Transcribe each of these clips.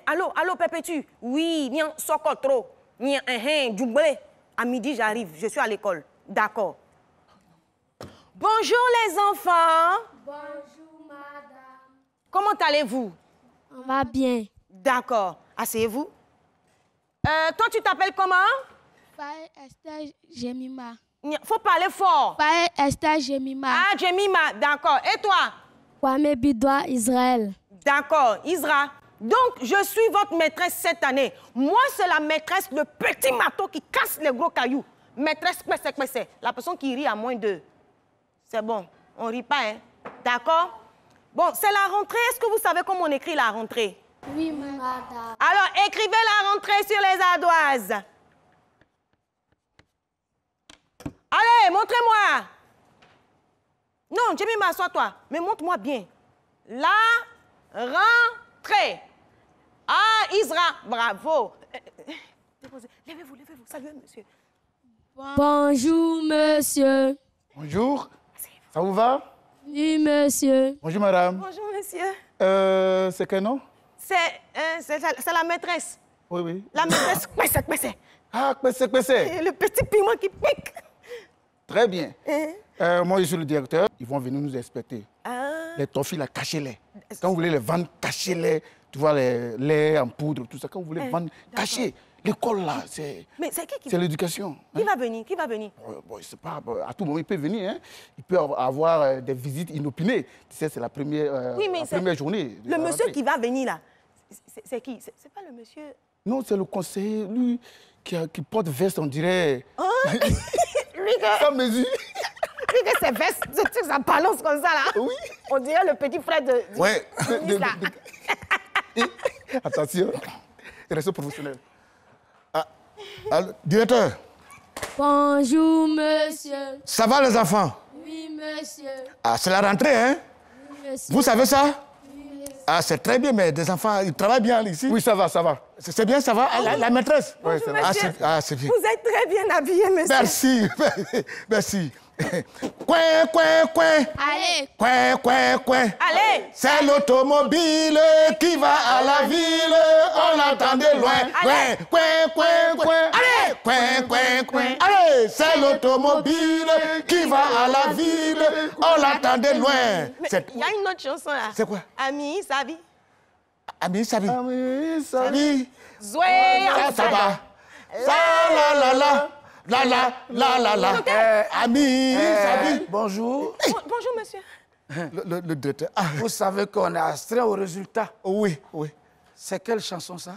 Allô, Perpétue. Oui, nian, sokotro. Nian, djumble. À midi, j'arrive. Je suis à l'école. D'accord. Bonjour, les enfants. Bonjour, madame. Comment allez-vous? On va bien. D'accord. Asseyez-vous. Toi, tu t'appelles comment? Faye Esther Jemima. Faut parler fort. Faye Esther Jemima. Ah, Jemima, d'accord. Et toi? Kwame Bidoua Israël. D'accord, Isra. Donc, je suis votre maîtresse cette année. Moi, c'est la maîtresse, le petit marteau qui casse les gros cailloux. Maîtresse, c'est la personne qui rit à moins de... C'est bon, on ne rit pas, hein? D'accord? Bon, c'est la rentrée. Est-ce que vous savez comment on écrit la rentrée? Oui, madame. Alors, écrivez la rentrée sur les ardoises. Allez, montrez-moi. Non, Jemima, assois-toi. Mais montre-moi bien. La rentrée. Ah, Isra, bravo. Levez-vous. Saluez, monsieur. Bonjour, monsieur. Bonjour. Ça vous va? Oui, monsieur. Bonjour, madame. Bonjour, monsieur. C'est quel nom? C'est la maîtresse. Oui. La maîtresse, Kwese. Ah, Kwese. Le petit piment qui pique. Très bien. Moi, je suis le directeur. Ils vont venir nous inspecter. Ah. Les toffees, là, cachez-les. Quand vous voulez les vendre, cachez-les. Tu vois, les laits en poudre, tout ça. Quand vous voulez vendre, cachez. L'école, là, c'est... Mais c'est qui C'est l'éducation. Qui va venir? Bon, je sais pas, à tout moment, il peut venir. Hein. Il peut avoir des visites inopinées. Tu sais, c'est la première, première journée. Le monsieur qui va venir, là, c'est qui? C'est pas le monsieur... Non, c'est le conseiller, lui, qui porte veste, on dirait... Hein? Lui que... Sans mesure. Lui que ses vestes, ça balance comme ça, là. Oui. On dirait le petit frère de... Ouais. Là. Attention, restez professionnel. Directeur. Bonjour, monsieur. Ça va, les enfants? Oui, monsieur. Ah, c'est la rentrée, hein? Oui, monsieur. Vous savez ça? Oui, monsieur. Ah, c'est très bien, mais des enfants, ils travaillent bien ici? Oui, ça va. C'est bien, ça va? La maîtresse? Oui, ça va. C'est bien. Vous êtes très bien habillé, monsieur. Merci. Coin. Allez. Coin. Allez. C'est l'automobile qui va à la ville, on l'entend de loin. Coin. Allez. Coin. Allez, c'est l'automobile qui va à la ville, on l'entend de loin. Il y a une autre chanson, là. C'est quoi? Ami Sabi. Ami Sabi. Zoué, Ça va. La. Ami Sabi. Bonjour. Bonjour, monsieur. Le directeur. Vous savez qu'on est astreint au résultat. Oui. C'est quelle chanson, ça?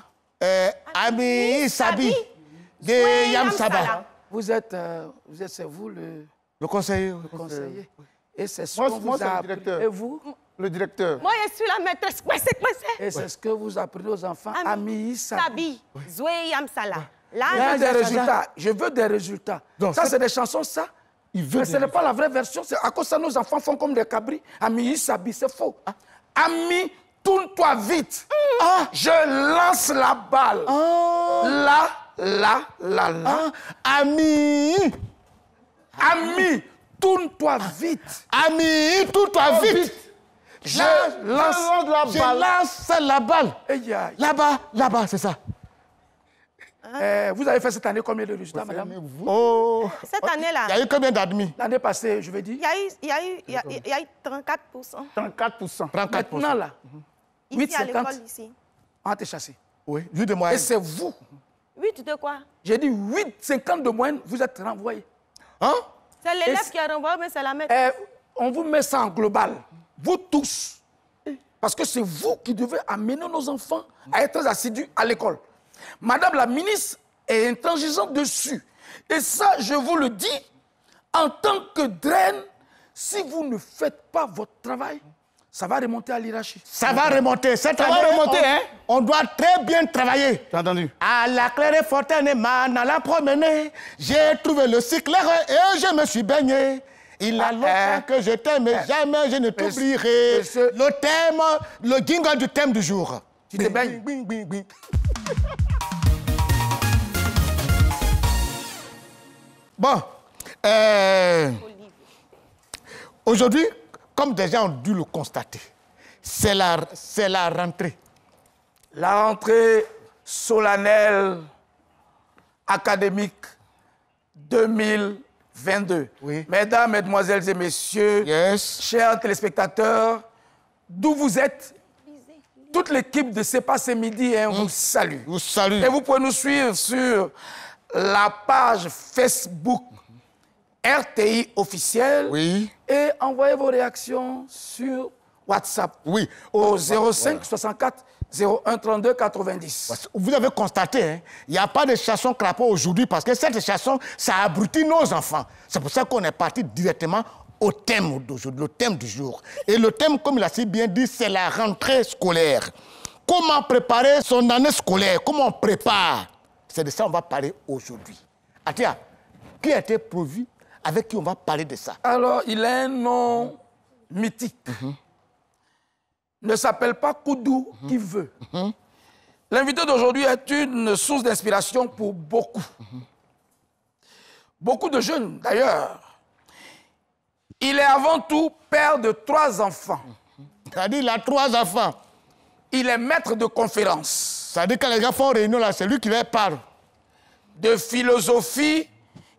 Ami Sabi. De Yam Saba. C'est vous Le conseiller. conseiller. Et c'est ce Moi, qu'on vous c'est a le appris. directeur. Et vous? Le directeur. Moi, je suis la maîtresse. Et c'est ce que vous apprenez aux enfants. Ami Sabi. Sabi. Zoué, Yam Sala. Il y a des résultats. Je veux des résultats. Donc, ça, c'est des chansons, ça? veut Mais ce n'est pas la vraie version. C'est à cause de ça, nos enfants font comme des cabris. Ami Sabi, c'est faux. Ami, tourne-toi vite. Je lance la balle. Là. Ami, tourne-toi vite. Ami, tourne-toi vite. Je lance la balle. Là-bas, c'est ça. Vous avez fait cette année combien de résultats, madame? Cette année-là. Il y a eu combien d'admis? L'année passée, je veux dire. Il y a eu 34%. 34%. Maintenant, là. Ici, à 8,50. l'école, ici. On a été chassé. Oui, lui de moyenne. Et c'est vous. 8 de quoi? J'ai dit 8,50 de moyenne, vous êtes renvoyé. Hein? C'est l'élève qui a renvoyé, mais c'est la maîtresse. On vous met ça en global. Vous tous. Parce que c'est vous qui devez amener nos enfants à être assidus à l'école. Madame la ministre est intransigeante dessus. Et ça, je vous le dis, en tant que draine, si vous ne faites pas votre travail, ça va remonter à l'hierarchie. Ça va remonter. Cette année, on doit très bien travailler. T'as entendu? À la claire fontaine, man, à la promener, j'ai trouvé le cycle et je me suis baigné. Il a longtemps que je t'aime, mais jamais je ne t'oublierai. Le thème, le jingle du thème du jour. Tu te baignes? Bon, aujourd'hui, comme déjà on a dû le constater, c'est la rentrée. La rentrée solennelle académique 2022. Oui. Mesdames, Mesdemoiselles et Messieurs, Yes. chers téléspectateurs, d'où vous êtes, toute l'équipe de C'est pas ce midi vous salue. Vous salue. Et vous pouvez nous suivre sur la page Facebook RTI officielle Oui. et envoyer vos réactions sur WhatsApp Oui. au 05 64 01 32 90. Vous avez constaté, hein, il n'y a pas de chanson crapaud aujourd'hui parce que cette chanson, ça abrutit nos enfants. C'est pour ça qu'on est parti directement au thème d'aujourd'hui, le thème du jour. Et le thème, comme il a si bien dit, c'est la rentrée scolaire. Comment préparer son année scolaire? Comment on prépare? C'est de ça qu'on va parler aujourd'hui. Atia, qui a été prévu? Avec qui on va parler de ça? Alors, il a un nom mythique. Ne s'appelle pas Koudou qui veut. L'invité d'aujourd'hui est une source d'inspiration pour beaucoup. Beaucoup de jeunes, d'ailleurs. Il est avant tout père de 3 enfants. C'est-à-dire, il a 3 enfants. Il est maître de conférences. C'est-à-dire, quand les gars font réunion là, c'est lui qui leur parle. De philosophie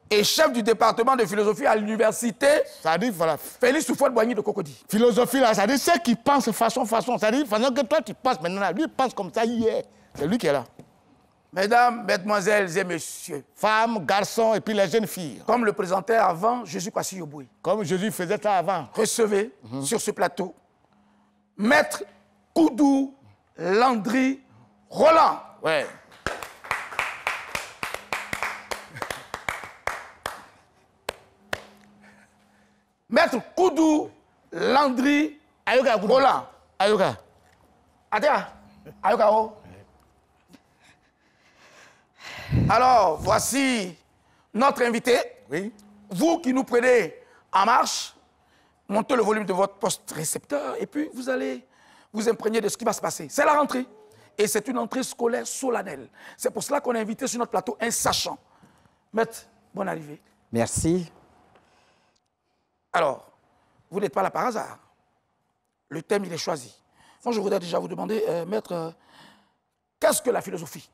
et chef du département de philosophie à l'université C'est-à-dire, voilà. Félix Houphouët-Boigny de Cocody. Philosophie là, c'est-à-dire ceux qui pensent façon. C'est-à-dire, façon que toi tu penses maintenant là, lui il pense comme ça hier. C'est lui qui est là. Mesdames, Mesdemoiselles et Messieurs, Femmes, garçons et puis les jeunes filles. comme le présentait avant Jésus Kwasi Yoboué, Comme Jésus faisait ça avant. recevez sur ce plateau Maître Koudou Landry Roland. Ouais. Maître Koudou Landry Ayoka, Roland. Ayoka. Atia, Ayoka O. Alors, voici notre invité. Oui. Vous qui nous prenez en marche, montez le volume de votre poste récepteur et puis vous allez vous imprégner de ce qui va se passer. C'est la rentrée. Et c'est une entrée scolaire solennelle. C'est pour cela qu'on a invité sur notre plateau un sachant. Maître, bonne arrivée. Merci. Alors, vous n'êtes pas là par hasard. Le thème, il est choisi. Moi, je voudrais déjà vous demander, Maître, qu'est-ce que la philosophie?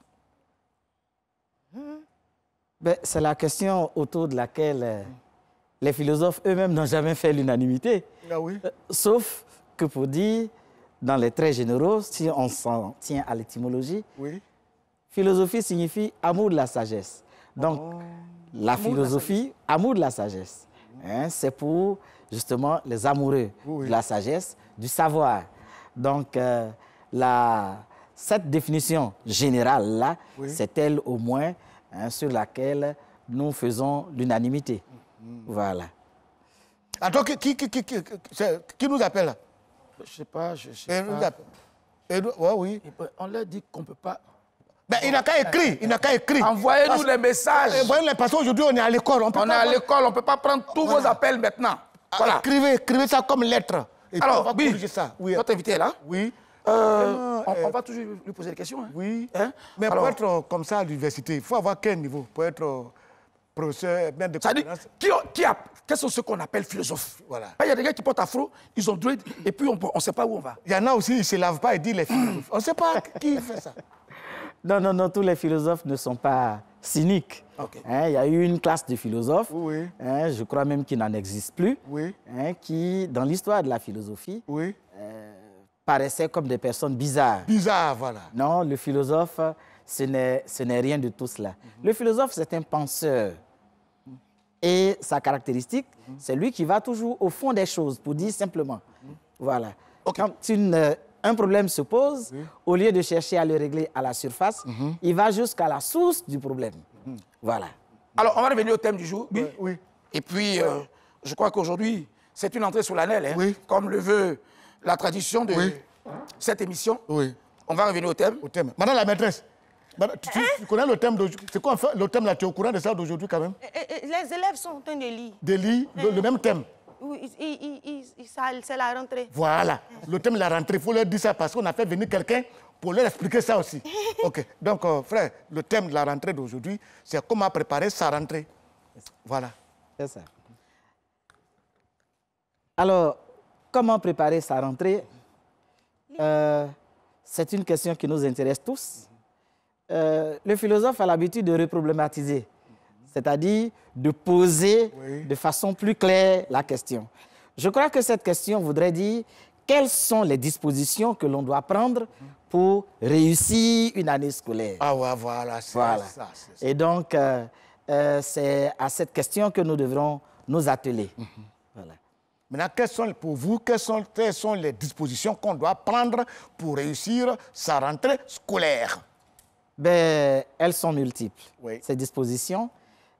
Ben, c'est la question autour de laquelle les philosophes eux-mêmes n'ont jamais fait l'unanimité. Ah oui. Sauf que pour dire, dans les traits généraux, si on s'en tient à l'étymologie, Oui. philosophie signifie amour de la sagesse. Donc, la philosophie, amour de la sagesse, hein, c'est pour justement les amoureux Oui. de la sagesse, du savoir. Donc, cette définition générale-là, Oui. c'est elle au moins hein, sur laquelle nous faisons l'unanimité. Voilà. Attends, qui nous appelle là? Je ne sais pas, je Et sais nous pas. appelle. Ouais, oui. On leur dit qu'on ne peut pas... Ben, il n'a qu'à écrire. Il n'a qu'à écrire. Envoyez-nous les messages. Voyez, parce qu'aujourd'hui, on est à l'école. On est à l'école, on ne peut pas prendre tous vos appels maintenant. Voilà. Écrivez ça comme lettre. Et puis on Alors, va oui, corriger ça. Oui. notre invité est là. Oui. On va toujours lui poser des questions. Hein. Oui. Hein? Mais Alors, pour être comme ça à l'université, il faut avoir quel niveau? Pour être professeur, bien de ça dit, conférence. quels sont ceux qu'on appelle philosophes? Voilà. Il y a des gars qui portent afro, ils ont dread, et puis on ne sait pas où on va. Il y en a aussi, ils ne se lavent pas et disent les philosophes. On ne sait pas qui fait ça. Non, tous les philosophes ne sont pas cyniques. Ok. Hein, il y a eu une classe de philosophes, Oui. hein, je crois même qu'il n'en existe plus, Oui. hein, qui, dans l'histoire de la philosophie, Oui. paraissaient comme des personnes bizarres. Bizarre, voilà. Non, le philosophe, ce n'est rien de tout cela. Le philosophe, c'est un penseur. Et sa caractéristique, c'est lui qui va toujours au fond des choses, pour dire simplement. Voilà. Quand un problème se pose, au lieu de chercher à le régler à la surface, il va jusqu'à la source du problème. Voilà. Alors, on va revenir au thème du jour. Oui. Oui. Et puis, je crois qu'aujourd'hui, c'est une entrée solennelle, hein, Oui. comme le veut la tradition de Oui. cette émission. Oui. On va revenir au thème. Au thème. Madame la maîtresse, tu connais le thème d'aujourd'hui? C'est quoi le thème là? Tu es au courant de ça d'aujourd'hui quand même? Les élèves sont en train de lire. De lire le même thème. Oui, c'est la rentrée. Voilà. Le thème de la rentrée, il faut leur dire ça parce qu'on a fait venir quelqu'un pour leur expliquer ça aussi. OK. Donc, frère, le thème de la rentrée d'aujourd'hui, c'est comment préparer sa rentrée. Voilà. C'est ça. Alors, comment préparer sa rentrée? c'est une question qui nous intéresse tous. Le philosophe a l'habitude de reproblématiser, c'est-à-dire de poser de façon plus claire la question. Je crois que cette question voudrait dire quelles sont les dispositions que l'on doit prendre pour réussir une année scolaire. Ah ouais, voilà, c'est Voilà. ça. Et donc, c'est à cette question que nous devrons nous atteler. Voilà. Maintenant, pour vous, quelles sont les dispositions qu'on doit prendre pour réussir sa rentrée scolaire? Ben, elles sont multiples, Oui. ces dispositions.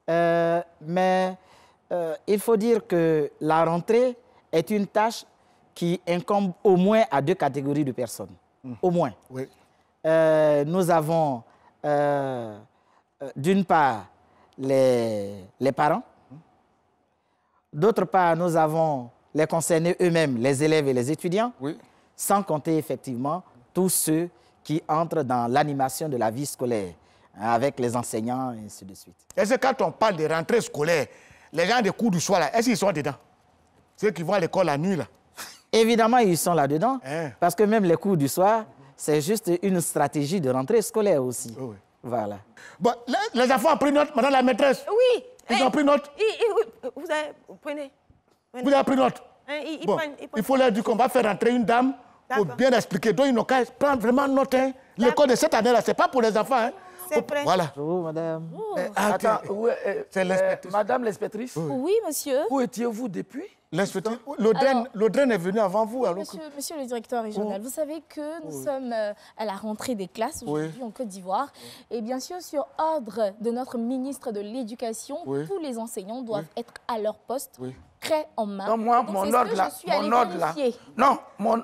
Mais il faut dire que la rentrée est une tâche qui incombe au moins à 2 catégories de personnes. Au moins. Oui. Nous avons, d'une part, les parents. D'autre part, nous avons les concernés eux-mêmes, les élèves et les étudiants. Oui. Sans compter effectivement tous ceux qui entrent dans l'animation de la vie scolaire, hein, avec les enseignants et ainsi de suite. Est-ce que quand on parle de rentrée scolaire, les gens des cours du soir, là, est-ce qu'ils sont dedans? Ceux qui vont à l'école la nuit, là. Évidemment, ils sont là-dedans, Hein. parce que même les cours du soir, c'est juste une stratégie de rentrée scolaire aussi. Oui. Voilà. Bon, les enfants ont pris note, madame la maîtresse. Oui. Ils ont pris note. Vous prenez. Vous avez pris note. Ils Bon, prennent. il faut leur dire qu'on va faire rentrer une dame pour D'accord. bien expliquer. Donc, ils n'ont qu'à prendre vraiment note. Hein. L'école de cette année-là, ce n'est pas pour les enfants. Hein. C'est prêt. Voilà. Bonjour, madame. Attends, C'est l'inspectrice. Madame l'inspectrice, Oui, monsieur. où étiez-vous depuis? L'inspectrice. Alors- L'Audren est venu avant vous. Alors que- Monsieur le directeur régional, vous savez que nous sommes à la rentrée des classes aujourd'hui en Côte d'Ivoire. Et bien sûr, sur ordre de notre ministre de l'Éducation, Oui. tous les enseignants doivent être à leur poste, Oui. prêts en main. Non, moi, Donc, mon c'est ce ordre que là, je suis allée mon ordre là. vérifier. Non,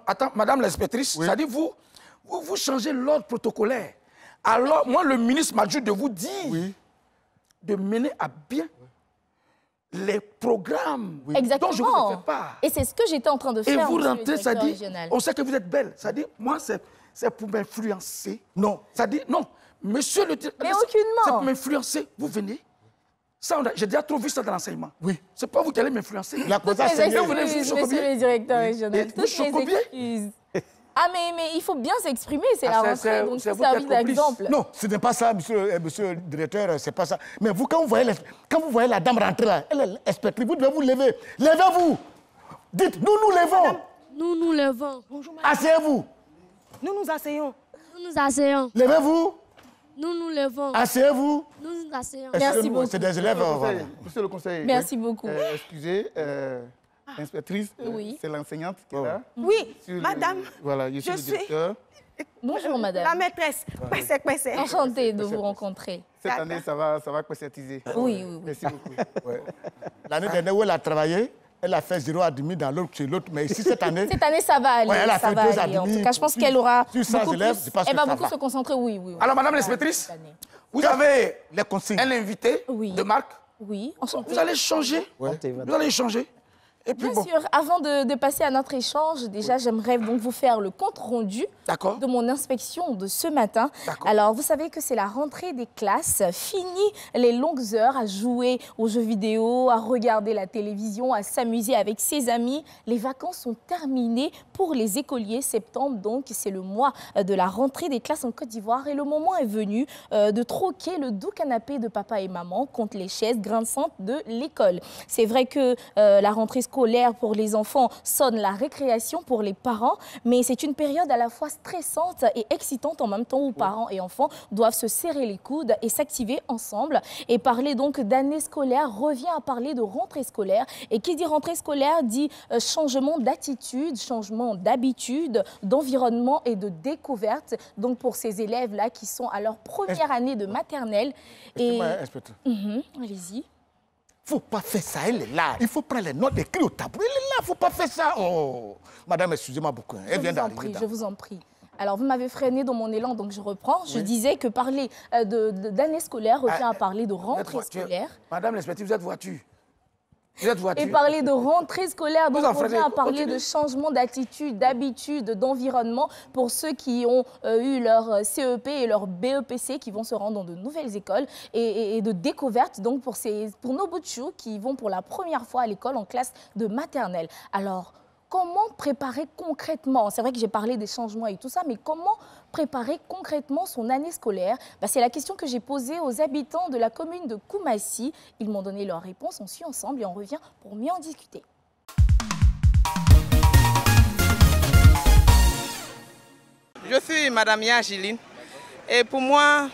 attends, madame l'inspectrice, Oui. ça dit vous changez l'ordre protocolaire. Alors, moi, le ministre m'a dit de vous dire Oui. de mener à bien les programmes Exactement. dont je vous ai fait part. Et c'est ce que j'étais en train de Et faire, vous monsieur le rentrez, ça directeur dit, régional. on sait que vous êtes belle. Ça dit, moi, c'est pour m'influencer. Non. Ça dit, non, monsieur le directeur. Mais aucunement. C'est pour m'influencer. Vous venez. Ça, j'ai déjà trop vu ça dans l'enseignement. Oui. C'est pas vous qui allez m'influencer. La cause à Toutes les Seigneur. vous venez vous excuses, chocobier. monsieur le directeur Et régional. vous Toutes les chocobiez. excuses. Ah, mais il faut bien s'exprimer, c'est Ah, la c'est- rentrée, donc c'est il faut vous qui servir êtes complice. d'exemple. Non, ce n'est pas ça, monsieur le directeur, c'est pas ça. Mais vous, quand vous voyez la dame rentrer là, elle est inspectrice, vous devez vous lever. Levez-vous. Dites, nous levons. Nous nous levons. Bonjour, madame. Asseyez-vous. Nous nous asseyons. Nous nous asseyons. Levez-vous. Nous nous levons. Asseyez-vous. Nous nous asseyons. Merci Excusez-nous, beaucoup. c'est des élèves. Voilà. Monsieur le conseiller. Merci beaucoup. Excusez, inspectrice, Oui. c'est l'enseignante qui est là. Oui, Sur le- madame. Voilà, je suis je le suis- directeur. Bonjour, La madame. maîtresse. Passez. Enchantée de vous rencontrer. Cette année, ça va concrétiser. Oui, oui, oui. Merci beaucoup. Ouais. L'année dernière où elle a travaillé, elle a fait 0,5 dans l'autre chez l'autre. Mais ici, cette année, Cette année, ça va aller. Ouais, elle a ça fait va 2 aller. En admis. tout cas, je pense qu'elle aura Sur 100 beaucoup élèves, plus. je pense Elle que va ça beaucoup va. se concentrer, oui, oui. Alors, madame l'inspectrice, Cette année. vous avez les consignes. un invité Oui. de marque. Oui, enchantée. Vous allez changer. Comptez, Vous allez changer. Et puis Bien bon, sûr, avant de passer à notre échange, déjà, j'aimerais donc vous faire le compte rendu d'accord. de mon inspection de ce matin. D'accord. Alors, vous savez que c'est la rentrée des classes. Fini les longues heures à jouer aux jeux vidéo, à regarder la télévision, à s'amuser avec ses amis. Les vacances sont terminées pour les écoliers. Septembre, donc, c'est le mois de la rentrée des classes en Côte d'Ivoire. Et le moment est venu de troquer le doux canapé de papa et maman contre les chaises grinçantes de l'école. C'est vrai que la rentrée scolaire pour les enfants sonne la récréation pour les parents, mais c'est une période à la fois stressante et excitante en même temps où parents et enfants doivent se serrer les coudes et s'activer ensemble. Et parler donc d'année scolaire revient à parler de rentrée scolaire. Et qui dit rentrée scolaire dit changement d'attitude, changement d'habitude, d'environnement et de découverte. Donc pour ces élèves-là qui sont à leur première année de maternelle. Et Excusez-moi, inspecteur. allez-y. Faut pas faire ça, elle est là. Il faut prendre les notes écrites au tableau. Elle est là, faut pas faire ça. Oh, madame, excusez-moi beaucoup. hein. Elle vient d'arriver. Je vous en prie. Alors, vous m'avez freiné dans mon élan, donc je reprends. Je disais que parler d'année scolaire revient à parler de Vous êtes rentrée voiture. scolaire. Madame l'inspectrice, vous êtes voiture. Vous êtes voiture. Et parler de rentrée scolaire, donc Vous en on revient faites- à parler continuez. de changement d'attitude, d'habitude, d'environnement pour ceux qui ont eu leur CEP et leur BEPC qui vont se rendre dans de nouvelles écoles et de découverte donc pour nos bouts de chou qui vont pour la première fois à l'école en classe de maternelle. Alors, comment préparer concrètement, c'est vrai que j'ai parlé des changements et tout ça, mais comment préparer concrètement son année scolaire? C'est la question que j'ai posée aux habitants de la commune de Koumassi. Ils m'ont donné leurs réponses, on suit ensemble et on revient pour mieux en discuter. Je suis Madame Yagiline et pour moi,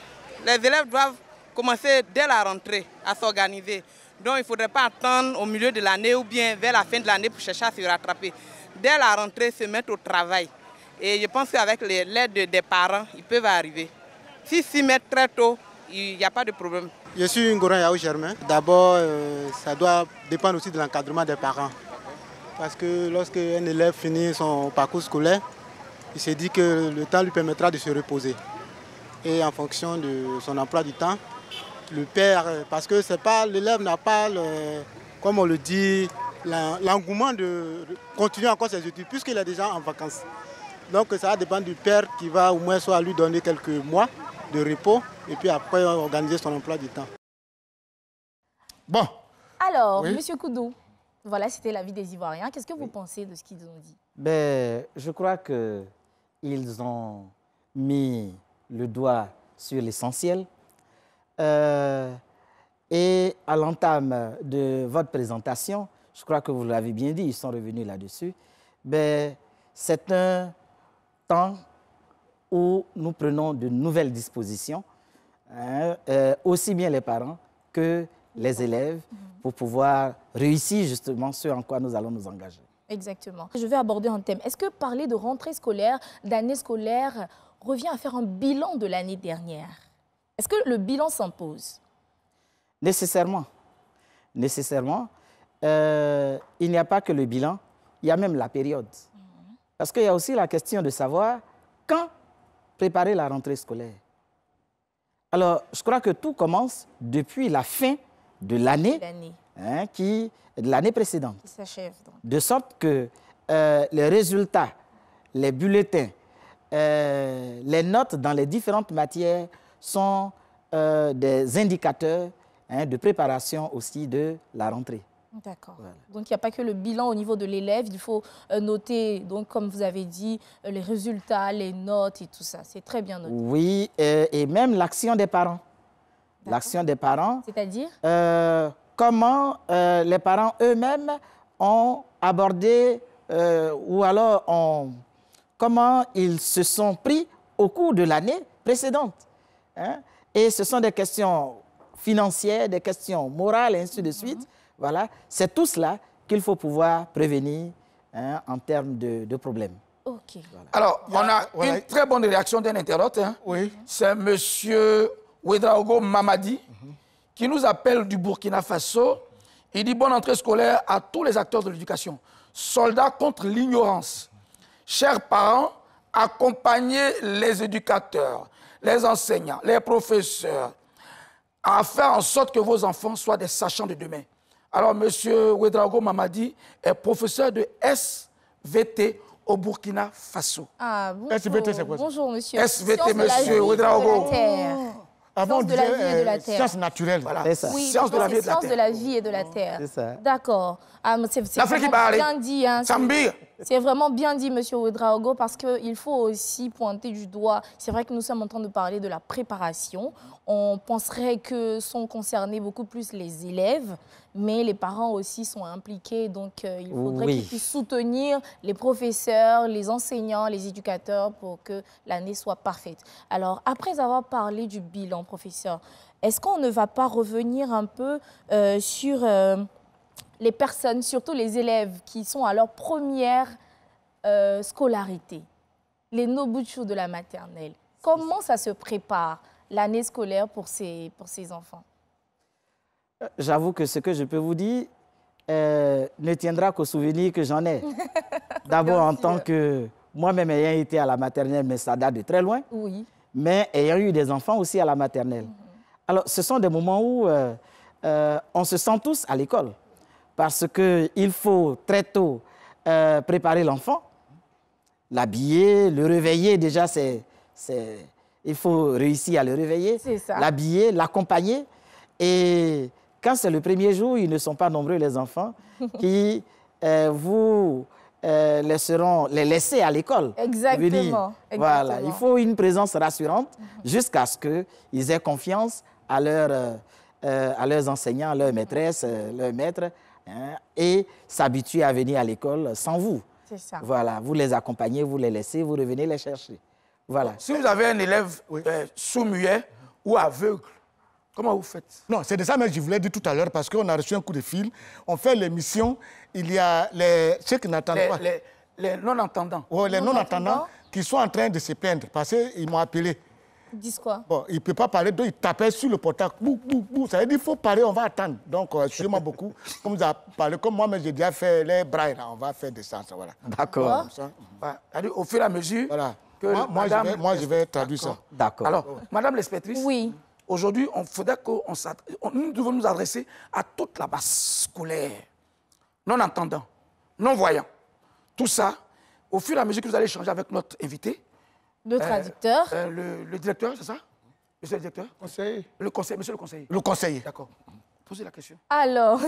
les élèves doivent commencer dès la rentrée à s'organiser. Donc il ne faudrait pas attendre au milieu de l'année ou bien vers la fin de l'année pour chercher à se rattraper. Dès la rentrée, se mettre au travail. Et je pense qu'avec l'aide des parents, ils peuvent arriver. S'ils s'y mettent très tôt, il n'y a pas de problème. Je suis Ngoran Yao Germain. D'abord, ça doit dépendre aussi de l'encadrement des parents. Parce que lorsqu'un élève finit son parcours scolaire, il s'est dit que le temps lui permettra de se reposer. Et en fonction de son emploi du temps, le père, parce que c'est pas l'élève n'a pas, comme on le dit, l'engouement de continuer encore ses études, puisqu'il est déjà en vacances. Donc ça va dépendre du père qui va au moins soit lui donner quelques mois de repos et puis après organiser son emploi du temps. Bon. Alors, Oui. Monsieur Koudou, voilà, c'était l'avis des Ivoiriens. Qu'est-ce que vous pensez de ce qu'ils ont dit? Je crois qu'ils ont mis le doigt sur l'essentiel. Et à l'entame de votre présentation, je crois que vous l'avez bien dit, ils sont revenus là-dessus, c'est un temps où nous prenons de nouvelles dispositions, aussi bien les parents que les élèves, pour pouvoir réussir justement ce en quoi nous allons nous engager. Exactement. Je vais aborder un thème. Est-ce que parler de rentrée scolaire, d'année scolaire, revient à faire un bilan de l'année dernière? Est-ce que le bilan s'impose? Nécessairement. Nécessairement. Il n'y a pas que le bilan, il y a même la période. Parce qu'il y a aussi la question de savoir quand préparer la rentrée scolaire. Alors, je crois que tout commence depuis la fin de l'année de l'année précédente. Qui s'achève. De sorte que les résultats, les bulletins, les notes dans les différentes matières sont des indicateurs de préparation aussi de la rentrée. D'accord. Voilà. Donc, il n'y a pas que le bilan au niveau de l'élève. Il faut noter, donc, comme vous avez dit, les résultats, les notes et tout ça. C'est très bien noté. Oui, et même l'action des parents. L'action des parents. C'est-à-dire comment les parents eux-mêmes ont abordé ou alors comment ils se sont pris au cours de l'année précédente. Et ce sont des questions financières, des questions morales, et ainsi de suite. Voilà. C'est tout cela qu'il faut pouvoir prévenir en termes de problèmes. Ok. Voilà. Alors, on a une très bonne réaction d'un internaute. Oui. C'est M. Ouedraogo Mamadi qui nous appelle du Burkina Faso. Il dit bonne entrée scolaire à tous les acteurs de l'éducation. Soldats contre l'ignorance. Chers parents, accompagnez les éducateurs, les enseignants, les professeurs à faire en sorte que vos enfants soient des sachants de demain. Alors, M. Ouedraogo Mamadi est professeur de SVT au Burkina Faso. Ah, bonjour. SVT, c'est quoi ça? Bonjour, monsieur. SVT, Sciences de la monsieur vie Ouedraogo. et de la terre. Avant, on Sciences de la vie et de la disait terre. sciences naturelles. Voilà. C'est ça. Oui, Sciences de la vie et de la sciences terre. de la vie et de la terre. C'est ça. D'accord. Ah, c'est L'Afrique qui vraiment parle. bien dit. Hein. Sambi. C'est vraiment bien dit, monsieur Ouedraogo, parce qu'il faut aussi pointer du doigt. C'est vrai que nous sommes en train de parler de la préparation. On penserait que sont concernés beaucoup plus les élèves, mais les parents aussi sont impliqués. Donc, il faudrait qu'ils puissent soutenir les professeurs, les enseignants, les éducateurs pour que l'année soit parfaite. Alors, après avoir parlé du bilan, professeur, est-ce qu'on ne va pas revenir un peu sur les personnes, surtout les élèves qui sont à leur première scolarité, les Nobuchu de la maternelle? Comment ça se prépare l'année scolaire pour ces enfants? J'avoue que ce que je peux vous dire ne tiendra qu'au souvenir que j'en ai. D'abord en tant que moi-même ayant été à la maternelle, mais ça date de très loin, Oui. mais ayant eu des enfants aussi à la maternelle. Alors, ce sont des moments où on se sent tous à l'école, parce qu'il faut très tôt préparer l'enfant, l'habiller, le réveiller. Déjà, il faut réussir à le réveiller, l'habiller, l'accompagner. Et quand c'est le premier jour, ils ne sont pas nombreux, les enfants, qui vous les laisser à l'école. Exactement, venir. Voilà, il faut une présence rassurante jusqu'à ce qu'ils aient confiance à leurs enseignants, leurs maîtresses, leurs maîtres, hein, et s'habituer à venir à l'école sans vous. C'est ça. Voilà, vous les accompagnez, vous les laissez, vous revenez les chercher. Voilà. Si vous avez un élève sourd-muet ou aveugle, comment vous faites? Non, c'est de ça que je voulais dire tout à l'heure parce qu'on a reçu un coup de fil. On fait l'émission, il y a ceux qui n'entendent pas. Les non-entendants. Oh, les non-entendants qui sont en train de se plaindre parce qu'ils m'ont appelé. Ils disent quoi? Bon, il ne peut pas parler, donc il tapait sur le portable. Bou, bou, bou. Ça veut dire qu'il faut parler, on va attendre. Donc, excusez-moi beaucoup. Comme vous avez parlé, comme moi, mais j'ai déjà fait les brailles, là, on va faire des sens. Voilà. D'accord. Au fur et à mesure voilà. que moi, je vais traduire ça. D'accord. Alors, Madame l'inspectrice, oui. Aujourd'hui, il faudrait que nous devons nous adresser à toute la base scolaire, non-entendants, non-voyants. Tout ça, au fur et à mesure que vous allez échanger avec notre invité. Le traducteur. Le directeur, c'est ça? Monsieur le directeur? Conseiller. Le conseiller, monsieur le conseiller. Le conseiller. D'accord. Posez la question. Alors,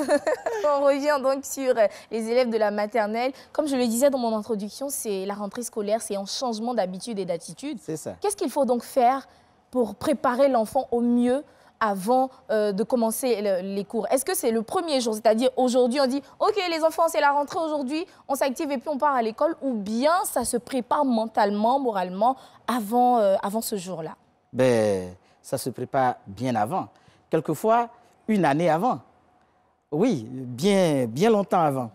on revient donc sur les élèves de la maternelle. Comme je le disais dans mon introduction, c'est la rentrée scolaire, c'est un changement d'habitude et d'attitude. C'est ça. Qu'est-ce qu'il faut donc faire pour préparer l'enfant au mieux avant de commencer les cours? Est-ce que c'est le premier jour, c'est-à-dire aujourd'hui on dit « Ok, les enfants, c'est la rentrée aujourd'hui, on s'active et puis on part à l'école » ou bien ça se prépare mentalement, moralement avant ce jour-là? Ben, ça se prépare bien avant. Quelquefois, une année avant. Oui, bien longtemps avant.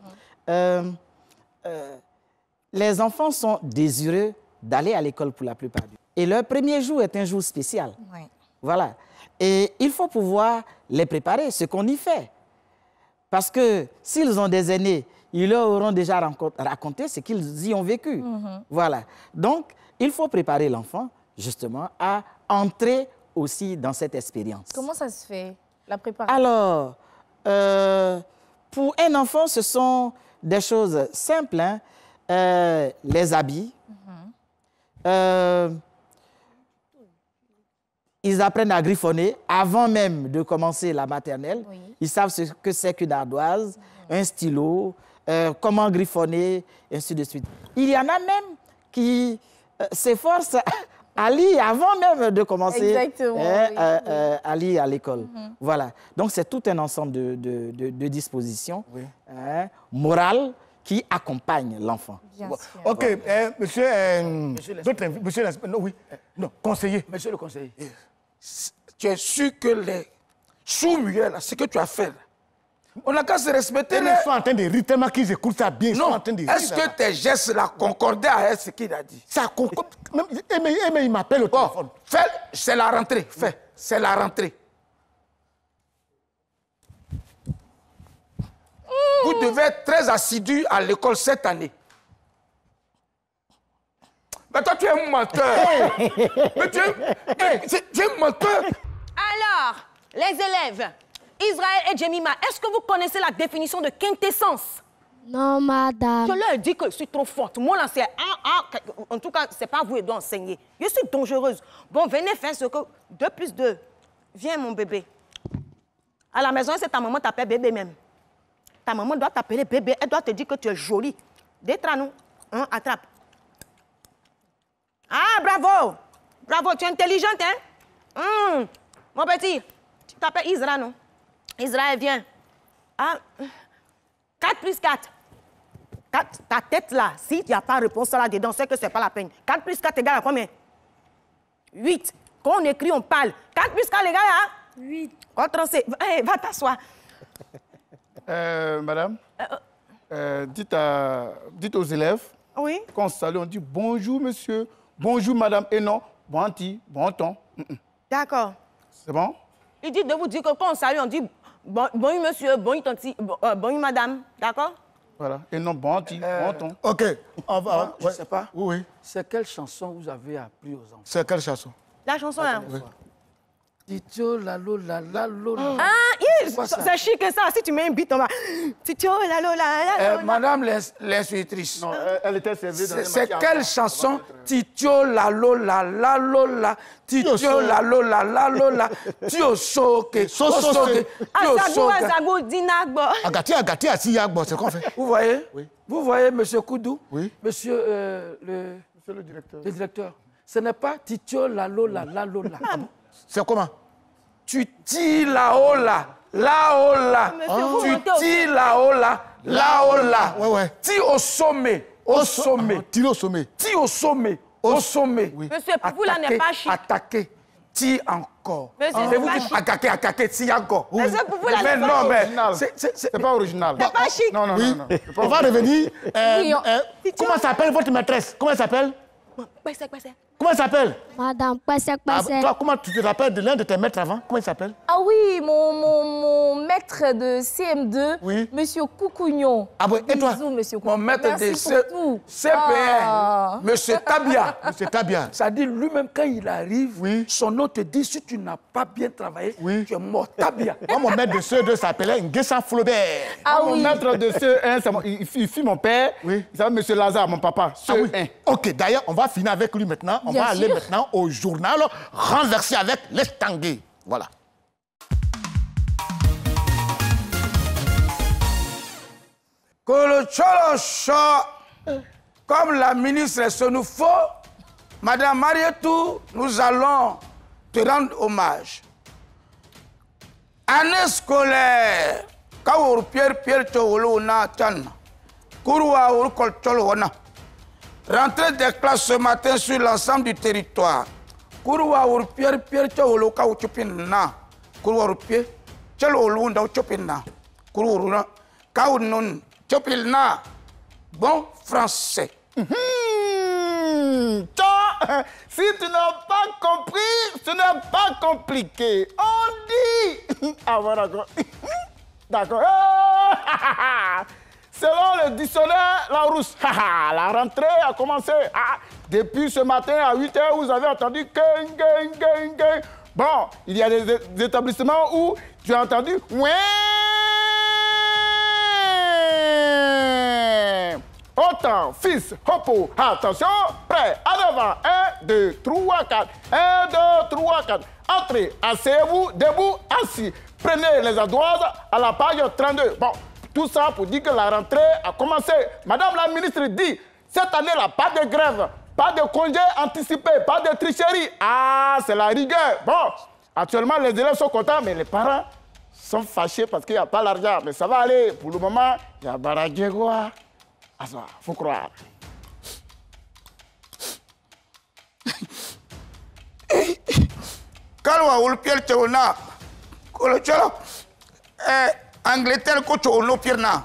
Les enfants sont désireux d'aller à l'école pour la plupart du temps. Et leur premier jour est un jour spécial. Oui. Voilà. Et il faut pouvoir les préparer, ce qu'on y fait. Parce que s'ils ont des aînés, ils leur auront déjà raconté ce qu'ils y ont vécu. Voilà. Donc, il faut préparer l'enfant, justement, à entrer aussi dans cette expérience. Comment ça se fait, la préparation? Alors, pour un enfant, ce sont des choses simples, hein. Les habits. Ils apprennent à griffonner avant même de commencer la maternelle. Oui. Ils savent ce que c'est qu'une ardoise, un stylo, comment griffonner, et ainsi de suite. Il y en a même qui s'efforcent à lire avant même de commencer à lire à l'école. Voilà. Donc, c'est tout un ensemble de dispositions morales qui accompagnent l'enfant. OK, conseiller. Monsieur le conseiller, tu es sûr que les sourds-muets, ce que tu as fait, là, on n'a qu'à se respecter. Ils sont en train de rire tellement qu'ils écoutent ça bien. Non, est-ce que tes gestes là concordaient avec ce qu'il a dit? Ça concorde. Mais il m'appelle au téléphone. Fais, c'est la rentrée. Fais, c'est la rentrée. Vous devez être très assidu à l'école cette année. Mais toi, tu es un menteur. Mais tu es un menteur. Alors, les élèves, Israël et Jemima, est-ce que vous connaissez la définition de quintessence? Non, madame. Je leur dis que je suis trop forte. Moi, là, c'est... En tout cas, c'est pas vous qui doit enseigner. Je suis dangereuse. Bon, venez faire ce que... 2 plus 2. Viens, mon bébé. À la maison, c'est ta maman t'appelle bébé même. Ta maman doit t'appeler bébé. Elle doit te dire que tu es jolie. Détra-nous. Attrape. Ah, bravo. Bravo, tu es intelligente, hein? Mon petit, tu t'appelles Israël, non? Israël, viens. 4 plus 4. Ta tête là, si tu n'as pas réponse là-dedans, c'est que ce n'est pas la peine. 4 plus 4 égale à combien? 8. Quand on écrit, on parle. 4 plus 4 égale à 8. Hey, va t'asseoir. Madame, dites aux élèves, quand on salue, on dit bonjour monsieur, bonjour madame, et non, bon ti, bon ton. D'accord. C'est bon? Il dit de vous dire que quand on salue, on dit bonjour monsieur, bonjour tanti, bonjour madame. D'accord? Voilà, et non, bon ti, bon ton. OK. Je ne sais pas. Oui. C'est quelle chanson vous avez appris aux enfants? C'est quelle chanson? La chanson là. Ditio la lo la la lo. Ah, c'est chic que ça. Si tu mets un beat, on va... Madame l'instructrice. Non, elle était servie dans c'est quelle chanson? Titio la lola, la lola. Titio la lola, la lola. Tio soke, soke. Agati, assis, c'est qu'on fait. Vous voyez? Oui. Vous voyez, monsieur Koudou? Oui. Monsieur le directeur. Le directeur. Ce n'est pas Titio la lola, la lola. C'est comment? Tu tires là-haut là, là-haut là. Tu tires là-haut là, là-haut là. Ouais. Tire au sommet, au sommet. Tire au sommet. Tire au sommet, au sommet. Oui. Monsieur Poupou, là n'est pas chic. Attaquer, tire encore. Monsieur, C'est vous pas qui chic. attaquer, tire encore. Monsieur Poupou, là Mais n'est non, pas mais C'est pas original. C'est pas chic. Non. On va revenir. Comment s'appelle votre maîtresse? Comment elle s'appelle? Comment elle s'appelle? Madame Passek. Toi, comment tu te rappelles de l'un de tes maîtres avant? Comment il s'appelle? Ah oui, mon maître de CM2, Oui. Monsieur Coucougnon. Ah oui, et toi? Bisous, Monsieur Mon Coucougnon. maître de Merci pour tout. CPN, Ah. monsieur Tabia. C'est Tabia. Ça dit lui-même quand il arrive, Oui. son nom te dit si tu n'as pas bien travaillé, Oui. tu es mort. Tabia. Moi, mon maître de CE2 s'appelait Nguessan Flaubert. Ah Mon oui. maître de CE1, il fit mon père. Oui. Il s'appelle M. Lazare, mon papa. Ah oui. CE1. Ok, d'ailleurs, on va finir avec lui maintenant. On Bien va aller sûr. maintenant au journal renversé avec les Tanguay. Voilà. Comme la ministre se nous faut, Madame Marietou, nous allons te rendre hommage. Année scolaire, Kaour Pierre Chowolo na Chan, Kouroua Urkol Cholona. Rentrée des classes ce matin sur l'ensemble du territoire. Kouroua Pierre Chowolo Kaou Chopina, Kouroua Pierre Chowolo Ndao Chopina, Kourouna, Kaou Non Chopina, bon français. Toi, si tu n'as pas compris, ce n'est pas compliqué. On dit. Ah, voilà, d'accord. D'accord. Selon le dictionnaire Larousse, la rentrée a commencé. Depuis ce matin à 8 h, vous avez entendu gang. Bon, il y a des établissements où tu as entendu ouais. Autant, fils, hopo, attention, prêt, en avant, 1, 2, 3, 4, 1, 2, 3, 4, entrez, asseyez-vous, debout, assis, prenez les ardoises à la page 32. Bon, tout ça pour dire que la rentrée a commencé. Madame la ministre dit, cette année-là, pas de grève, pas de congé anticipé, pas de tricherie. Ah, c'est la rigueur. Bon, actuellement, les élèves sont contents, mais les parents sont fâchés parce qu'il n'y a pas l'argent. Mais ça va aller. Pour le moment, il y a Baradjegoa. Ah, ça, faut croire. Kalwa Ulpiel Chona, Kolocholo, Angleterre Kocho Pirna,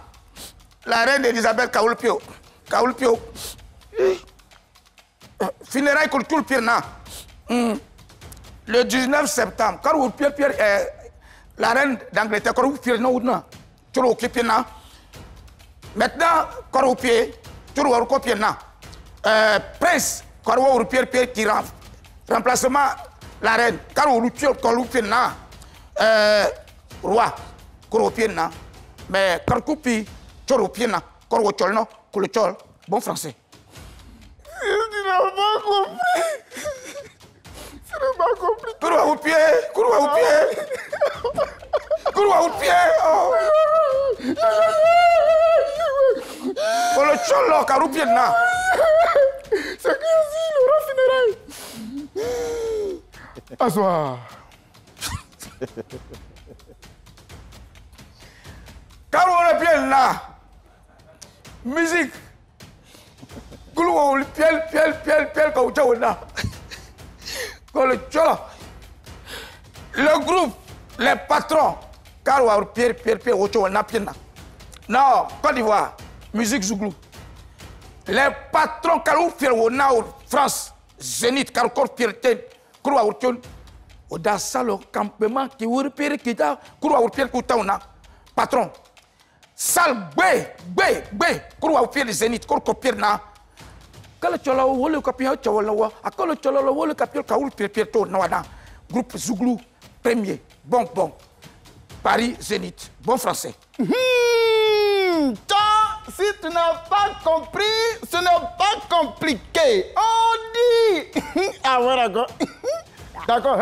la reine Elisabeth Kaulpio, funérailles Kultul Pirna, le 19 septembre, quand Ulpiel la reine d'Angleterre, quand Ulpiel Noudna, Cholo Kipina, maintenant, quand Ulpiel, Cholo Kopina, Prince, quand Ulpiel qui remplacement. La reine, car on Kolupina, roi, Koropina, mais Karkupi, Choropina, Korocholno, Kolochol, bon français. Tu n'as pas compris. Tu n'as pas compris. Courroie au pied. Kolocholo, Karupina. C'est qui aussi le roi funérail? Assoir. Quand on est bien là, musique. Le groupe, les patrons, car Pierre, non, Côte d'Ivoire, musique Zouglou. Les patrons, car France, Zénith, car Pierre, dans le campement qui est Pierre, qui est patron. Sal B, Kouroua Pierre, Zénith, Pierre, na. Quand le Tchola ou le Capion Tchawalawa, à quand le Tchola ou le Capion Kaoul Pierre Nawada, groupe Zouglou, premier, bon. Paris Zénith. Bon français. Toi, si tu n'as pas compris, ce n'est pas compliqué. On dit. Ah ouais, d'accord. D'accord.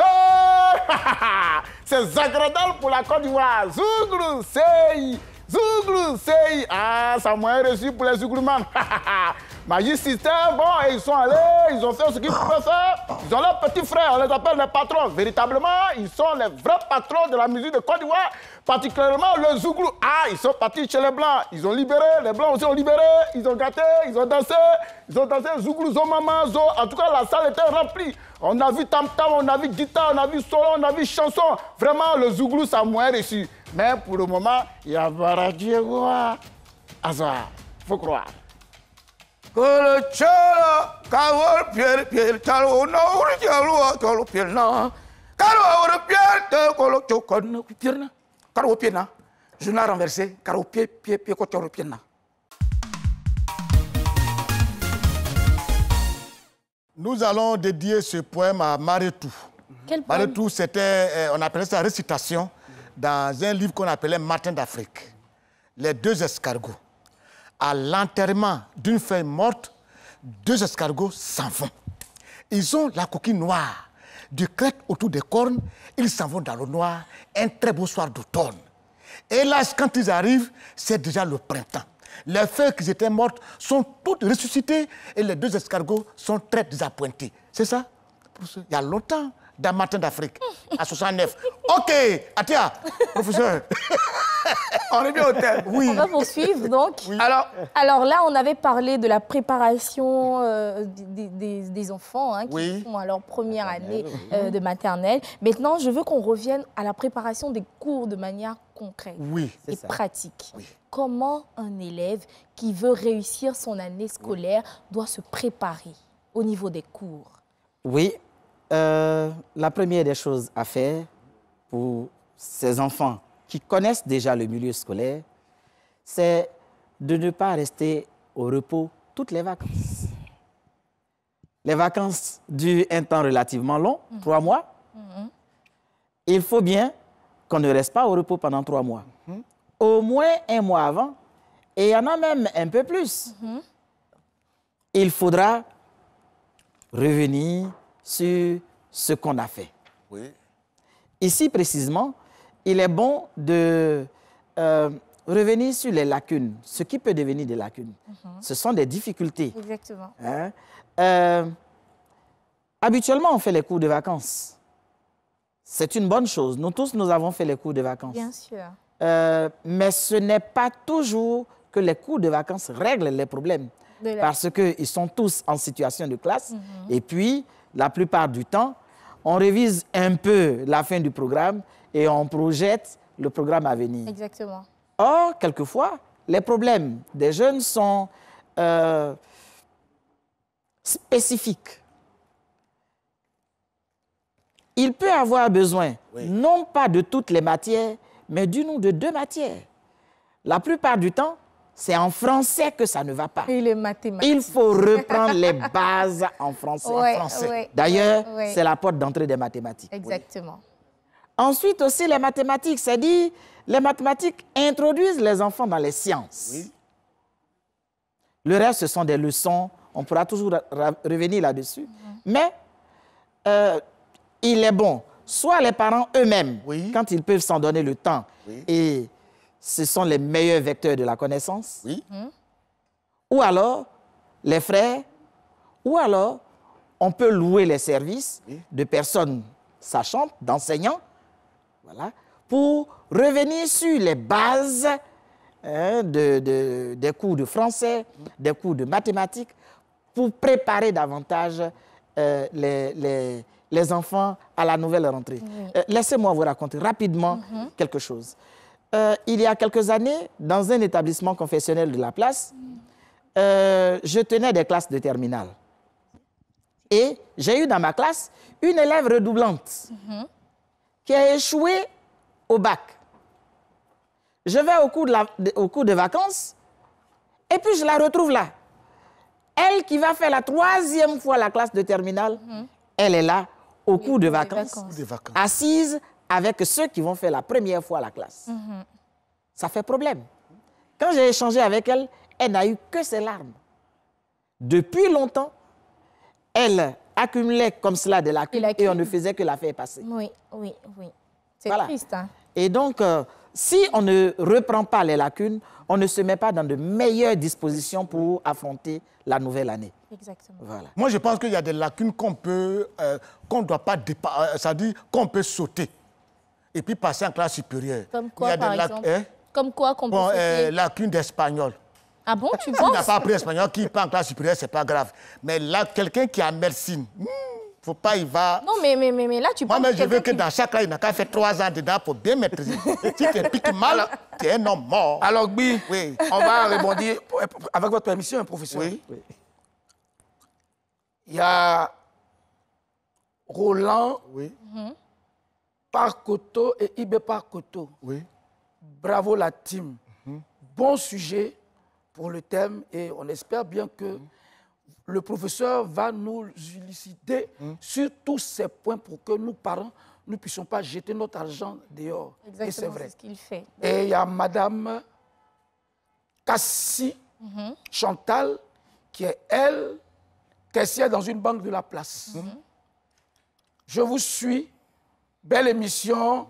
C'est Zagradal pour la Côte d'Ivoire. Zouglou, Sey. Zouglou, Sey. Ah, ça m'a reçu pour les Zouglouman. Magic System, bon, ils sont allés, ils ont fait ce qu'ils pouvaient faire. Ils ont leurs petits frères, on les appelle les patrons. Véritablement, ils sont les vrais patrons de la musique de Côte d'Ivoire, particulièrement le Zouglou. Ah, ils sont partis chez les Blancs, ils ont libéré, les Blancs aussi ont libéré, ils ont gâté, ils ont dansé, Zouglou, Zo Maman, Zo. En tout cas, la salle était remplie. On a vu tam-tam, on a vu guitare, on a vu solo, on a vu chanson. Vraiment, le Zouglou, ça m'a reçu. Mais pour le moment, il y a Baradiegoa. Azar, faut croire. Colo cholo, caro piel, chalo no chalo piel na, caro piel, colo chocon pierna, caro pierna, je n'ai renversé, caro pied, coro pierna. Nous allons dédier ce poème à Maretou. Quel poème? Maretou, c'était, on appelait ça récitation dans un livre qu'on appelait Matin d'Afrique. Les deux escargots. À l'enterrement d'une feuille morte, deux escargots s'en vont. Ils ont la coquille noire, du crête autour des cornes, ils s'en vont dans le noir, un très beau soir d'automne. Et là, quand ils arrivent, c'est déjà le printemps. Les feuilles qui étaient mortes sont toutes ressuscitées et les deux escargots sont très désappointés. C'est ça? Il y a longtemps, dans Matin d'Afrique, à 69. OK, Atia, professeur. On est bien au thème. Oui. On va poursuivre donc. Oui. Alors là, on avait parlé de la préparation des enfants hein, qui sont à leur première année de maternelle. Maintenant, je veux qu'on revienne à la préparation des cours de manière concrète et pratique. Oui. Comment un élève qui veut réussir son année scolaire doit se préparer au niveau des cours? Oui, la première des choses à faire pour ces enfants qui connaissent déjà le milieu scolaire, c'est de ne pas rester au repos toutes les vacances. Les vacances durent un temps relativement long, 3 mois. Il faut bien qu'on ne reste pas au repos pendant 3 mois. Au moins 1 mois avant, et il y en a même un peu plus. Il faudra revenir sur ce qu'on a fait. Ici, précisément, il est bon de revenir sur les lacunes, ce qui peut devenir des lacunes. Ce sont des difficultés. Exactement. Hein? Habituellement, on fait les cours de vacances. C'est une bonne chose. Nous tous, nous avons fait les cours de vacances. Bien sûr. Mais ce n'est pas toujours que les cours de vacances règlent les problèmes. Parce qu'ils sont tous en situation de classe. Et puis, la plupart du temps, on révise un peu la fin du programme et on projette le programme à venir. Exactement. Or, quelquefois, les problèmes des jeunes sont spécifiques. Il peut avoir besoin, non pas de toutes les matières, mais d'une ou de 2 matières. La plupart du temps, c'est en français que ça ne va pas. Et les mathématiques. Il faut reprendre les bases en français. D'ailleurs, c'est la porte d'entrée des mathématiques. Exactement. Ensuite aussi, les mathématiques, c'est-à-dire les mathématiques introduisent les enfants dans les sciences. Le reste, ce sont des leçons. On pourra toujours revenir là-dessus. Mais il est bon, soit les parents eux-mêmes, quand ils peuvent s'en donner le temps, et ce sont les meilleurs vecteurs de la connaissance, ou alors les frères, ou alors on peut louer les services de personnes sachantes, d'enseignants, voilà, pour revenir sur les bases des cours de français, des cours de mathématiques, pour préparer davantage les enfants à la nouvelle rentrée. Laissez-moi vous raconter rapidement quelque chose. Il y a quelques années, dans un établissement confessionnel de la place, je tenais des classes de terminale. Et j'ai eu dans ma classe une élève redoublante qui a échoué au bac. Je vais au cours de vacances et puis je la retrouve là. Elle qui va faire la 3e fois la classe de terminale, elle est là au cours de vacances, assise avec ceux qui vont faire la première fois la classe. Ça fait problème. Quand j'ai échangé avec elle, elle n'a eu que ses larmes. Depuis longtemps, elle accumulait comme cela des lacunes et on ne faisait que la faire passer. Oui, oui, oui. C'est Voilà. triste. Hein? Et donc, si on ne reprend pas les lacunes, on ne se met pas dans de meilleures dispositions pour affronter la nouvelle année. Exactement. Voilà. Moi, je pense qu'il y a des lacunes qu'on peut, qu'on ne doit pas dépasser, c'est-à-dire qu'on peut sauter et puis passer en classe supérieure. Comme Il y quoi, a par des exemple Comme quoi qu'on peut bon, sauter lacunes d'espagnol. Ah bon, tu S'il n'a penses pas appris espagnol, qui part en classe supérieure, ce n'est pas grave. Mais là, quelqu'un qui a médecine, faut pas, il va... Non, mais là, tu penses... Moi, je veux que dans chaque classe, il n'a qu'à faire 3 ans dedans pour bien maîtriser. Si tu piques mal, tu es un homme mort. Alors, Gbi, Oui. on va rebondir, avec votre permission, professeur. Oui. Il y a Roland Oui. Parkoto et Ibe Parkoto. Oui. Bravo la team. Bon sujet pour le thème et on espère bien que le professeur va nous élucider sur tous ces points pour que nous, parents, ne puissions pas jeter notre argent dehors. Exactement, et c'est vrai. c'est ce qu'il fait. Et il y a Madame Cassie Chantal, qui est, elle, caissière dans une banque de la place. Je vous suis. Belle émission.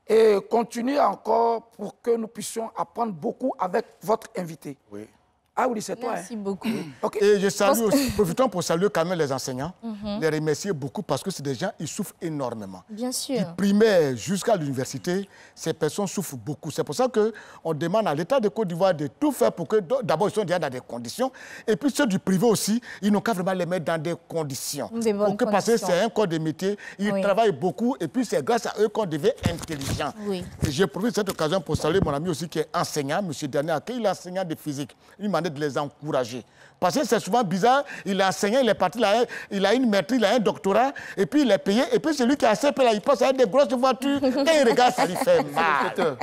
Et continuez encore pour que nous puissions apprendre beaucoup avec votre invité. Oui. Ah oui, c'est toi. Merci beaucoup. Ok. Et je salue aussi, profitons pour saluer quand même les enseignants, les remercier beaucoup parce que c'est des gens, ils souffrent énormément. Bien sûr. Du primaire jusqu'à l'université, ces personnes souffrent beaucoup. C'est pour ça qu'on demande à l'État de Côte d'Ivoire de tout faire pour que, d'abord, ils sont déjà dans des conditions, et puis ceux du privé aussi, ils n'ont qu'à vraiment les mettre dans des conditions. Des bonnes Parce que conditions. c'est un corps de métier, ils Oui. travaillent beaucoup, et puis c'est grâce à eux qu'on devient intelligent. Oui. Et j'ai profité de cette occasion pour saluer mon ami aussi qui est enseignant, M. Dernier, il est enseignant de physique. Il m'a demandé de les encourager. Parce que c'est souvent bizarre, il est enseignant, il est parti là, il a une maîtrise, il a un doctorat, et puis il est payé, et puis celui qui a CP là, il passe avec des grosses voitures, quand il regarde, ça lui fait mal.